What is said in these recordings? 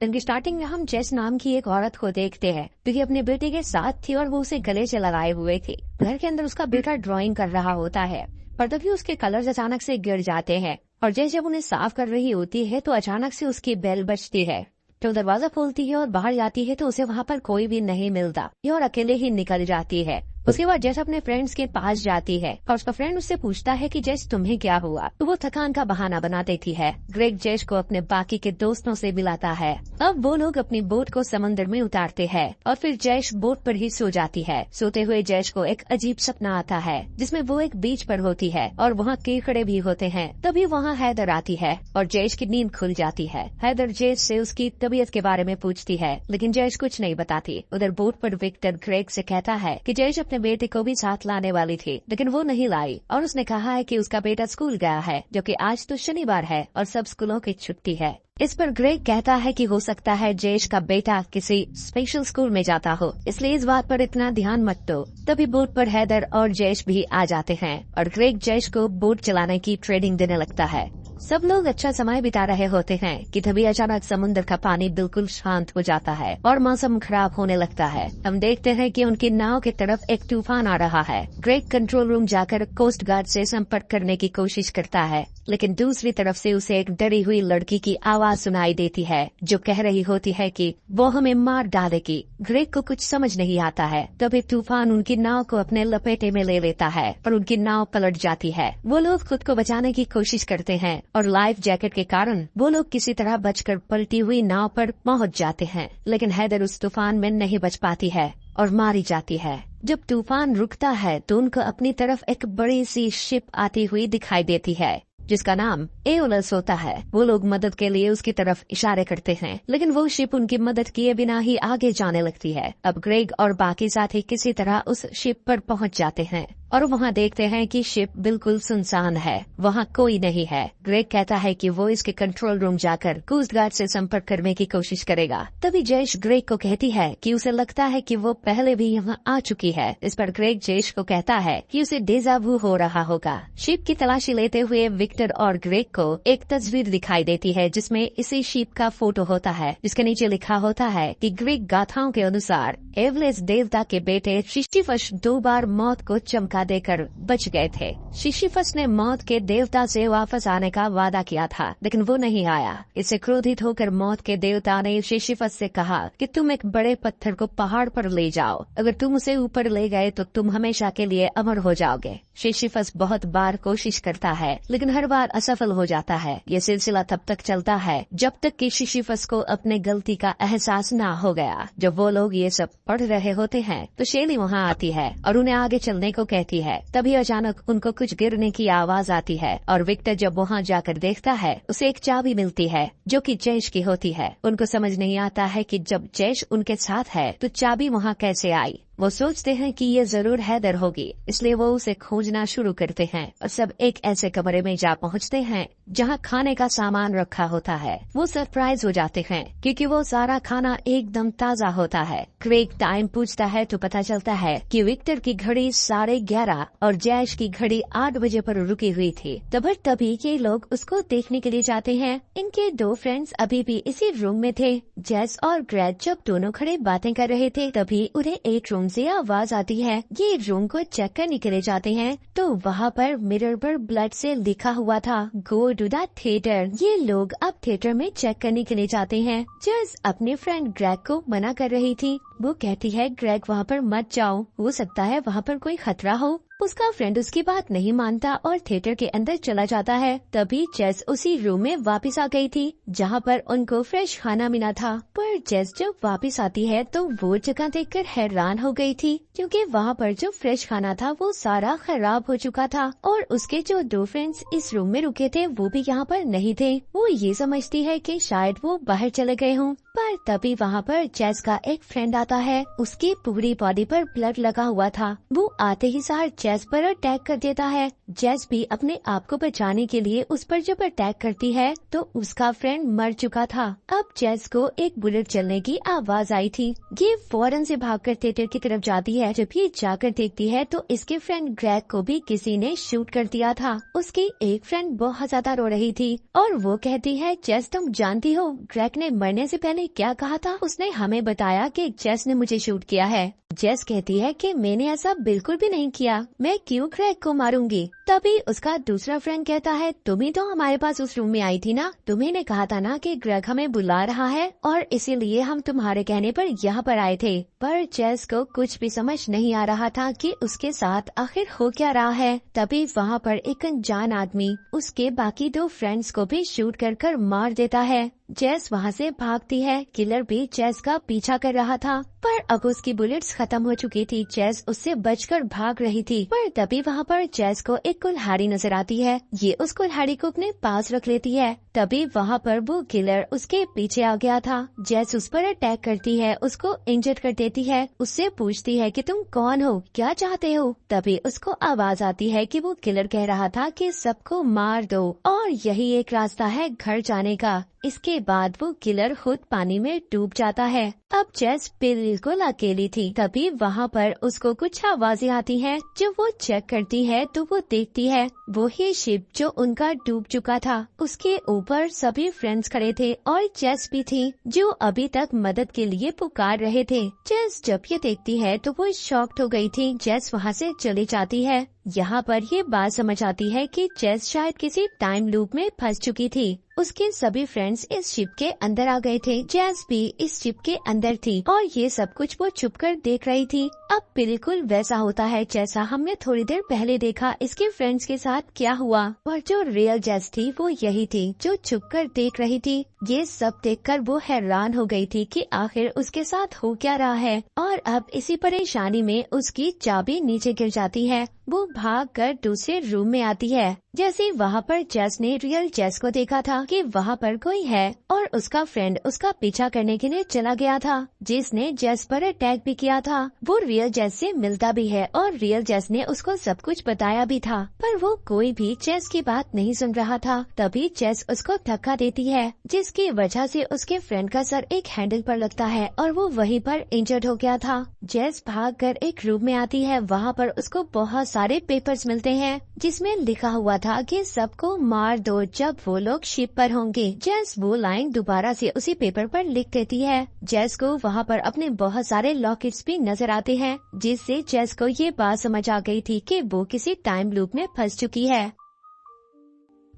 दिन की स्टार्टिंग में हम जेस नाम की एक औरत को देखते हैं जो कि अपने बेटे के साथ थी और वो उसे गले से लगाए हुए थी। घर के अंदर उसका बेटा ड्राइंग कर रहा होता है पर तभी उसके कलर्स अचानक से गिर जाते हैं और जेस जब उन्हें साफ कर रही होती है तो अचानक से उसकी बेल बजती है। तो दरवाजा खोलती है और बाहर जाती है तो उसे वहाँ पर कोई भी नहीं मिलता और अकेले ही निकल जाती है। उसके बाद जेस अपने फ्रेंड्स के पास जाती है और उसका फ्रेंड उससे पूछता है कि जेस तुम्हें क्या हुआ, तो वो थकान का बहाना बना देती है। ग्रेग जेस को अपने बाकी के दोस्तों से मिलाता है। अब वो लोग अपनी बोट को समंदर में उतारते हैं और फिर जेस बोट पर ही सो जाती है। सोते हुए जेस को एक अजीब सपना आता है जिसमें वो एक बीच पर होती है और वहाँ कीकड़े भी होते हैं। तभी वहाँ हैदर आती है और जेस की नींद खुल जाती है। हैदर जेस से उसकी तबीयत के बारे में पूछती है लेकिन जेस कुछ नहीं बताती। उधर बोट पर विक्टर ग्रेग से कहता है कि जेस अपने बेटे को भी साथ लाने वाली थी लेकिन वो नहीं लाई और उसने कहा है कि उसका बेटा स्कूल गया है, जो कि आज तो शनिवार है और सब स्कूलों की छुट्टी है। इस पर ग्रेग कहता है कि हो सकता है जेस का बेटा किसी स्पेशल स्कूल में जाता हो, इसलिए इस बात पर इतना ध्यान मत दो। तभी बोट पर हैदर और जेस भी आ जाते हैं और ग्रेग जेस को बोट चलाने की ट्रेनिंग देने लगता है। सब लोग अच्छा समय बिता रहे होते हैं कि तभी अचानक समुद्र का पानी बिल्कुल शांत हो जाता है और मौसम खराब होने लगता है। हम देखते हैं कि उनकी नाव की तरफ एक तूफान आ रहा है। ग्रेग कंट्रोल रूम जाकर कोस्ट गार्ड से संपर्क करने की कोशिश करता है लेकिन दूसरी तरफ से उसे एक डरी हुई लड़की की आवाज सुनाई देती है जो कह रही होती है कि वो हमें मार डालेगी। ग्रेग को कुछ समझ नहीं आता है। तभी तूफान उनकी नाव को अपने लपेटे में ले लेता है पर उनकी नाव पलट जाती है। वो लोग खुद को बचाने की कोशिश करते हैं और लाइफ जैकेट के कारण वो लोग किसी तरह बचकर पलटी हुई नाव पर पहुंच जाते हैं लेकिन हैदर उस तूफान में नहीं बच पाती है और मारी जाती है। जब तूफान रुकता है तो उनको अपनी तरफ एक बड़ी सी शिप आती हुई दिखाई देती है जिसका नाम एओलस होता है। वो लोग मदद के लिए उसकी तरफ इशारे करते हैं लेकिन वो शिप उनकी मदद किए बिना ही आगे जाने लगती है। अब ग्रेग और बाकी साथी किसी तरह उस शिप पर पहुंच जाते हैं और वहाँ देखते हैं कि शिप बिल्कुल सुनसान है, वहाँ कोई नहीं है। ग्रेग कहता है कि वो इसके कंट्रोल रूम जाकर कोस्ट गार्ड से संपर्क करने की कोशिश करेगा। तभी जेस ग्रेग को कहती है कि उसे लगता है कि वो पहले भी यहाँ आ चुकी है। इस पर ग्रेग जेस को कहता है कि उसे डेजा वू हो रहा होगा। शिप की तलाशी लेते हुए विक्टर और ग्रेग को एक तस्वीर दिखाई देती है जिसमें इसी शिप का फोटो होता है जिसके नीचे लिखा होता है कि ग्रीक गाथाओं के अनुसार एवलेस देवता के बेटे सिसिफस 2 बार मौत को चमका देकर बच गए थे। सिसिफस ने मौत के देवता से वापस आने का वादा किया था लेकिन वो नहीं आया। इससे क्रोधित होकर मौत के देवता ने सिसिफस से कहा कि तुम एक बड़े पत्थर को पहाड़ पर ले जाओ, अगर तुम उसे ऊपर ले गए तो तुम हमेशा के लिए अमर हो जाओगे। सिसिफस बहुत बार कोशिश करता है लेकिन हर बार असफल हो जाता है। ये सिलसिला तब तक चलता है जब तक कि सिसिफस को अपने गलती का एहसास न हो गया। जब वो लोग ये सब पढ़ रहे होते हैं तो शेली वहाँ आती है और उन्हें आगे चलने को कहती है। तभी अचानक उनको कुछ गिरने की आवाज आती है और विक्टर जब वहाँ जाकर देखता है उसे एक चाबी मिलती है जो कि जेस की होती है। उनको समझ नहीं आता है कि जब जेस उनके साथ है तो चाबी वहाँ कैसे आई। वो सोचते हैं कि ये जरूर हैदर होगी, इसलिए वो उसे खोजना शुरू करते हैं और सब एक ऐसे कमरे में जा पहुंचते हैं जहां खाने का सामान रखा होता है। वो सरप्राइज हो जाते हैं क्योंकि वो सारा खाना एकदम ताज़ा होता है। क्रेग टाइम पूछता है तो पता चलता है कि विक्टर की घड़ी 11:30 और जेस की घड़ी 8 बजे पर रुकी हुई थी। तभी ये लोग उसको देखने के लिए जाते हैं। इनके 2 फ्रेंड्स अभी भी इसी रूम में थे। जेस और ग्रेग जब दोनों खड़े बातें कर रहे थे तभी उन्हें एक रूम से आवाज आती है। ये रूम को चेक करने के लिए जाते हैं तो वहाँ पर मिरर पर ब्लड से लिखा हुआ था गो टू द थिएटर। ये लोग अब थिएटर में चेक करने के लिए जाते हैं। जेस अपने फ्रेंड ग्रेग को मना कर रही थी। वो कहती है ग्रेग वहाँ पर मत जाओ, हो सकता है वहाँ पर कोई खतरा हो। उसका फ्रेंड उसकी बात नहीं मानता और थिएटर के अंदर चला जाता है। तभी जेस उसी रूम में वापस आ गई थी जहाँ पर उनको फ्रेश खाना मिला था। पर जेस जब वापस आती है तो वो जगह देखकर हैरान हो गई थी क्योंकि वहाँ पर जो फ्रेश खाना था वो सारा खराब हो चुका था और उसके जो 2 फ्रेंड्स इस रूम में रुके थे वो भी यहाँ पर नहीं थे। वो ये समझती है कि शायद वो बाहर चले गए हों। पर तभी वहाँ पर जेस का एक फ्रेंड आता है। उसकी पूरी बॉडी पर ब्लड लगा हुआ था। वो आते ही सार जेस पर अटैक कर देता है। जेस भी अपने आप को बचाने के लिए उस पर जब अटैक करती है तो उसका फ्रेंड मर चुका था। अब जेस को एक बुलेट चलने की आवाज आई थी। ये फौरन से भागकर थिएटर की तरफ जाती है। जब ये जाकर देखती है तो इसके फ्रेंड ग्रेग को भी किसी ने शूट कर दिया था। उसकी एक फ्रेंड बहुत ज्यादा रो रही थी और वो कहती है, जेस तुम जानती हो ग्रेग ने मरने से पहले क्या कहा था? उसने हमें बताया कि जेस ने मुझे शूट किया है। जेस कहती है कि मैंने ऐसा बिल्कुल भी नहीं किया, मैं क्यों ग्रेग को मारूंगी? तभी उसका दूसरा फ्रेंड कहता है, तुम ही तो हमारे पास उस रूम में आई थी ना, तुम्ही ने कहा था ना कि ग्रेग हमें बुला रहा है और इसीलिए हम तुम्हारे कहने पर यहाँ पर आए थे। पर जेस को कुछ भी समझ नहीं आ रहा था कि उसके साथ आखिर हो क्या रहा है। तभी वहाँ पर एक अनजान आदमी उसके बाकी दो फ्रेंड्स को भी शूट कर मार देता है। जेस वहाँ से भागती है। किलर भी जेस का पीछा कर रहा था पर अब उसकी बुलेट्स खत्म हो चुकी थी। जेस उससे बचकर भाग रही थी पर तभी वहाँ पर जेस को एक कुल्हाड़ी नजर आती है। ये उस कुल्हाड़ी को अपने पास रख लेती है। तभी वहाँ पर वो किलर उसके पीछे आ गया था। जेस उस पर अटैक करती है, उसको इंजर्ड कर देती है। उससे पूछती है कि तुम कौन हो, क्या चाहते हो? तभी उसको आवाज आती है कि वो किलर कह रहा था कि सबको मार दो और यही एक रास्ता है घर जाने का। इसके बाद वो किलर खुद पानी में डूब जाता है। अब जेस बिल्कुल अकेली थी। तभी वहाँ पर उसको कुछ आवाजें आती हैं। जब वो चेक करती है तो वो देखती है वो ही शिप जो उनका डूब चुका था। उसके ऊपर सभी फ्रेंड्स खड़े थे और जेस भी थी जो अभी तक मदद के लिए पुकार रहे थे। जेस जब ये देखती है तो वो शॉक्ड हो गई थी। जेस वहाँ से चली जाती है। यहाँ पर ये बात समझ आती है कि जेस शायद किसी टाइम लूप में फंस चुकी थी। उसके सभी फ्रेंड्स इस शिप के अंदर आ गए थे। जेस भी इस शिप के अंदर थी और ये सब कुछ वो छुपकर देख रही थी। अब बिल्कुल वैसा होता है जैसा हमने थोड़ी देर पहले देखा इसके फ्रेंड्स के साथ क्या हुआ। और जो रियल जेस थी वो यही थी जो छुपकर देख रही थी। ये सब देखकर वो हैरान हो गई थी कि आखिर उसके साथ हो क्या रहा है। और अब इसी परेशानी में उसकी चाबी नीचे गिर जाती है। वो भागकर दूसरे रूम में आती है। जैसे वहाँ पर जेस ने रियल जेस को देखा था कि वहाँ पर कोई है और उसका फ्रेंड उसका पीछा करने के लिए चला गया था जिसने जेस पर अटैक भी किया था। वो रियल जेस से मिलता भी है और रियल जेस ने उसको सब कुछ बताया भी था पर वो कोई भी जेस की बात नहीं सुन रहा था। तभी जेस उसको धक्का देती है जिसकी वजह से उसके फ्रेंड का सर एक हैंडल पर लगता है और वो वहीं पर इंजर्ड हो गया था। जेस भागकर एक रूम में आती है। वहाँ पर उसको बहुत सारे पेपर्स मिलते हैं जिसमें लिखा हुआ था कि सबको मार दो जब वो लोग शिप पर होंगे। जेस वो लाइन दोबारा से उसी पेपर पर लिख देती है। जेस को वहाँ पर अपने बहुत सारे लॉकेट्स भी नजर आते हैं जिससे जेस को ये बात समझ आ गई थी कि वो किसी टाइम लूप में फंस चुकी है।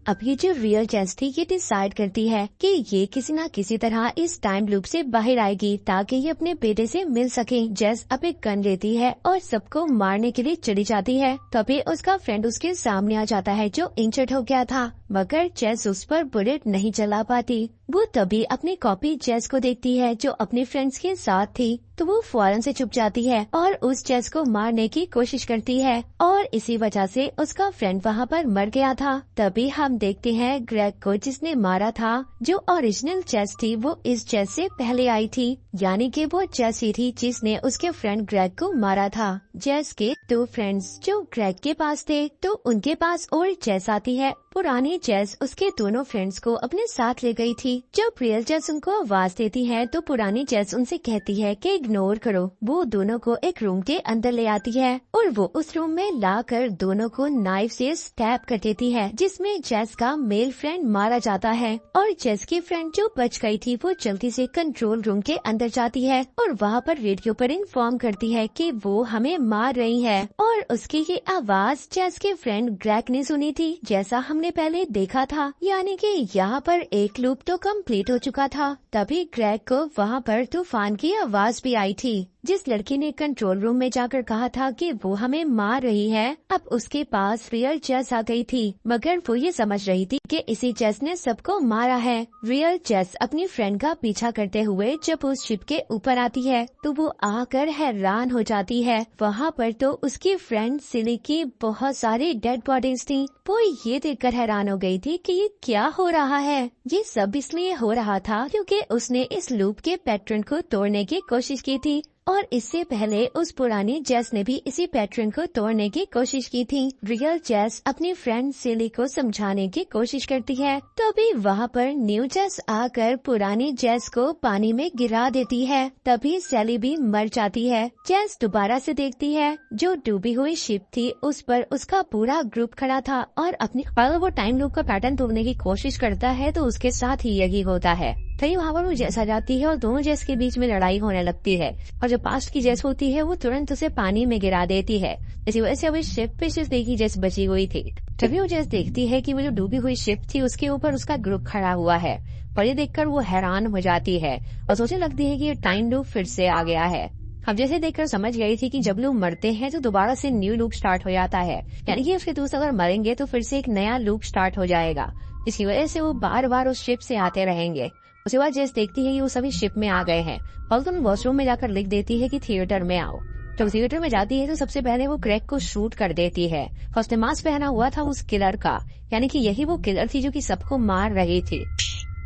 अब ये जो रियल जेस थी ये डिसाइड करती है कि ये किसी न किसी तरह इस टाइम लूप से बाहर आएगी ताकि ये अपने बेटे से मिल सके। जेस अब एक गन लेती है और सबको मारने के लिए चली जाती है। तभी उसका फ्रेंड उसके सामने आ जाता है जो इंजर्ड हो गया था मगर जेस उस पर बुलेट नहीं चला पाती। वो तभी अपनी कॉपी जेस को देखती है जो अपने फ्रेंड्स के साथ थी तो वो फौरन से चुप जाती है और उस जेस को मारने की कोशिश करती है और इसी वजह से उसका फ्रेंड वहाँ पर मर गया था। तभी हम देखते हैं ग्रेग को जिसने मारा था। जो ओरिजिनल जेस थी वो इस जेस से पहले आई थी यानी कि वो जेस ही थी जिसने उसके फ्रेंड ग्रेग को मारा था। जेस के दो फ्रेंड्स जो ग्रेग के पास थे तो उनके पास और जेस आती है। पुरानी जेस उसके दोनों फ्रेंड्स को अपने साथ ले गई थी। जब रियल जेस उनको आवाज देती है तो पुरानी जेस उनसे कहती है कि इग्नोर करो। वो दोनों को एक रूम के अंदर ले आती है और वो उस रूम में लाकर दोनों को नाइफ से स्टैब कर देती है जिसमें जेस का मेल फ्रेंड मारा जाता है। और जेस की फ्रेंड जो बच गई थी वो जल्दी से कंट्रोल रूम के अंदर जाती है और वहाँ पर रेडियो पर इन्फॉर्म करती है कि वो हमें मार रही है। और उसकी ये आवाज जेस के फ्रेंड ग्रेग ने सुनी थी जैसा हमने पहले देखा था यानी कि यहाँ पर एक लूप तो कंप्लीट हो चुका था। तभी ग्रेग को वहाँ पर तूफान की आवाज भी आई थी। जिस लड़की ने कंट्रोल रूम में जाकर कहा था कि वो हमें मार रही है अब उसके पास रियल जेस आ गई थी मगर वो ये समझ रही थी कि इसी जेस ने सबको मारा है। रियल जेस अपनी फ्रेंड का पीछा करते हुए जब उस शिप के ऊपर आती है तो वो आकर हैरान हो जाती है। वहाँ पर तो उसकी फ्रेंड सिली की बहुत सारी डेड बॉडीज थी। वो ये देखकर हैरान हो गई थी कि ये क्या हो रहा है। ये सब इसलिए हो रहा था क्योंकि उसने इस लूप के पैटर्न को तोड़ने की कोशिश की थी और इससे पहले उस पुरानी जेस ने भी इसी पैटर्न को तोड़ने की कोशिश की थी। रियल जेस अपनी फ्रेंड सेली को समझाने की कोशिश करती है, तो अभी वहाँ पर न्यू जेस आकर पुरानी जेस को पानी में गिरा देती है। तभी सेली भी मर जाती है। जेस दोबारा से देखती है जो डूबी हुई शिप थी उस पर उसका पूरा ग्रुप खड़ा था और अपनी वो टाइम लूप का पैटर्न तोड़ने की कोशिश करता है, तो उसके साथ ही यही होता है। तभी वहाँ पर वो जेस आ जाती है और दोनों जेस के बीच में लड़ाई होने लगती है और जो पास्ट की जेस होती है वो तुरंत उसे पानी में गिरा देती है। इसी वजह से अभी शिप पे सिर्फ एक ही जेस बची हुई थी। तभी वो जेस देखती है कि वो जो डूबी हुई शिप थी उसके ऊपर उसका ग्रुप खड़ा हुआ है और ये देखकर वो हैरान हो जाती है और सोचने लगती है कि ये टाइम लूप फिर से आ गया है। अब जैसे देखकर समझ गई थी कि जब लोग मरते हैं तो दोबारा से न्यू लूप स्टार्ट हो जाता है, यानी कि उसके दोस्त अगर मरेंगे तो फिर से एक नया लूप स्टार्ट हो जाएगा। इसी वजह से वो बार बार उस शिप से आते रहेंगे। उसके बाद जेस देखती है कि वो सभी शिप में आ गए हैं और तुम वॉशरूम में जाकर लिख देती है कि थिएटर में आओ। जब थिएटर में जाती है तो सबसे पहले वो क्रैक को शूट कर देती है। उसने मास्क पहना हुआ था उस किलर का, यानी कि यही वो किलर थी जो कि सबको मार रही थी।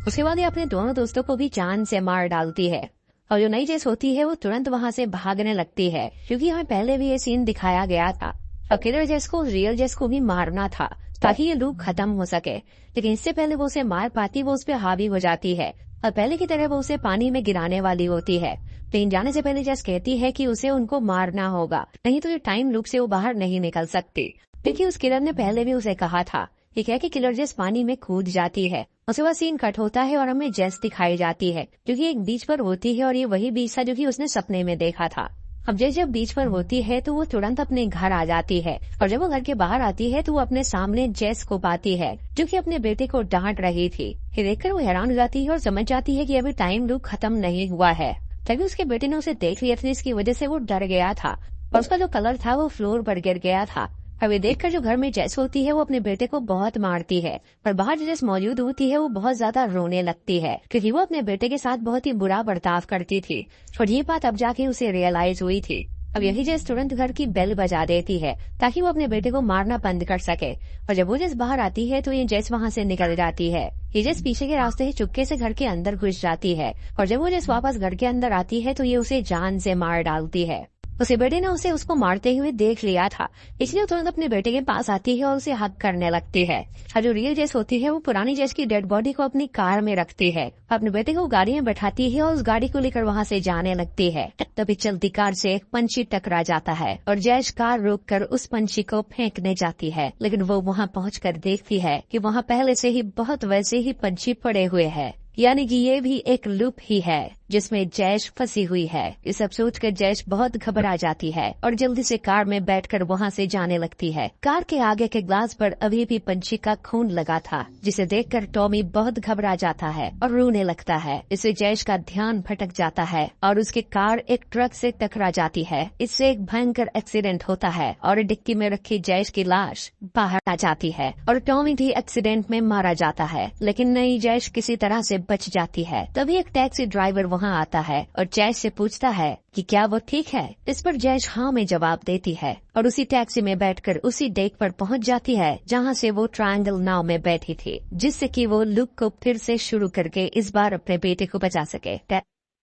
उसके बाद ये अपने दोनों दोस्तों को भी जान से मार डालती है और जो नई जेस होती है वो तुरंत वहाँ से भागने लगती है, क्योंकि हमें पहले भी ये सीन दिखाया गया था। अब किलर जेस को रियल जेस को भी मारना था ताकि ये लूप खत्म हो सके, लेकिन इससे पहले वो उसे मार पाती वो उस पर हावी हो जाती है और पहले की तरह वो उसे पानी में गिराने वाली होती है। लेकिन जाने से पहले जेस कहती है कि उसे उनको मारना होगा, नहीं तो ये टाइम लूप से वो बाहर नहीं निकल सकती, क्योंकि उस किलर ने पहले भी उसे कहा था। ये कह के किलर जेस पानी में कूद जाती है। उसके बाद सीन कट होता है और हमें जेस दिखाई जाती है जो कि एक बीच पर होती है और ये वही बीच था जो कि उसने सपने में देखा था। अब जेस जब बीच पर होती है तो वो तुरंत अपने घर आ जाती है और जब वो घर के बाहर आती है तो वो अपने सामने जेस को पाती है जो कि अपने बेटे को डांट रही थी। ये देखकर वो हैरान हो जाती है और समझ जाती है कि अभी टाइम लूप खत्म नहीं हुआ है। तभी उसके बेटे ने उसे देख लिया था, जिसकी वजह से वो डर गया था और उसका जो कलर था वो फ्लोर पर गिर गया था। अब ये देखकर जो घर में जेस होती है वो अपने बेटे को बहुत मारती है, पर बाहर जो जेस मौजूद होती है वो बहुत ज्यादा रोने लगती है क्योंकि वो अपने बेटे के साथ बहुत ही बुरा बर्ताव करती थी और ये बात अब जाके उसे रियलाइज हुई थी। अब यही जेस तुरंत घर की बेल बजा देती है ताकि वो अपने बेटे को मारना बंद कर सके और जब वो जेस बाहर आती है तो ये जेस वहाँ से निकल जाती है। ये जेस पीछे के रास्ते से चुपके से घर के अंदर घुस जाती है और जब वो जेस वापस घर के अंदर आती है तो ये उसे जान से मार डालती है। उसे बेटे ने उसे उसको मारते हुए देख लिया था, इसलिए तुरंत अपने बेटे के पास आती है और उसे हक करने लगती है। और जो रियल जेस होती है वो पुरानी जेस की डेड बॉडी को अपनी कार में रखती है, अपने बेटे को गाड़ी में बैठाती है और उस गाड़ी को लेकर वहाँ से जाने लगती है। तभी चलती कार से एक पंछी टकरा जाता है और जेस कार रोककर उस पंछी को फेंकने जाती है, लेकिन वो वहाँ पहुँचकर देखती है कि वहाँ पहले से ही बहुत वैसे ही पंछी पड़े हुए हैं, यानी कि ये भी एक लूप ही है जिसमें जैश फंसी हुई है। ये सब सोचकर जैश बहुत घबरा जाती है और जल्दी से कार में बैठकर वहाँ से जाने लगती है। कार के आगे के ग्लास पर अभी भी पंछी का खून लगा था, जिसे देखकर टॉमी बहुत घबरा जाता है और रोने लगता है। इससे जैश का ध्यान भटक जाता है और उसकी कार एक ट्रक से टकरा जाती है। इससे एक भयंकर एक्सीडेंट होता है और डिक्की में रखी जैश की लाश बाहर आ जाती है और टॉमी भी एक्सीडेंट में मारा जाता है, लेकिन नई जैश किसी तरह से बच जाती है। तभी एक टैक्सी ड्राइवर वहाँ आता है और जैश से पूछता है कि क्या वो ठीक है। इस पर जैश हाँ में जवाब देती है और उसी टैक्सी में बैठकर उसी डेक पर पहुँच जाती है जहाँ से वो ट्रायंगल नाव में बैठी थी, जिससे कि वो लूप को फिर से शुरू करके इस बार अपने बेटे को बचा सके।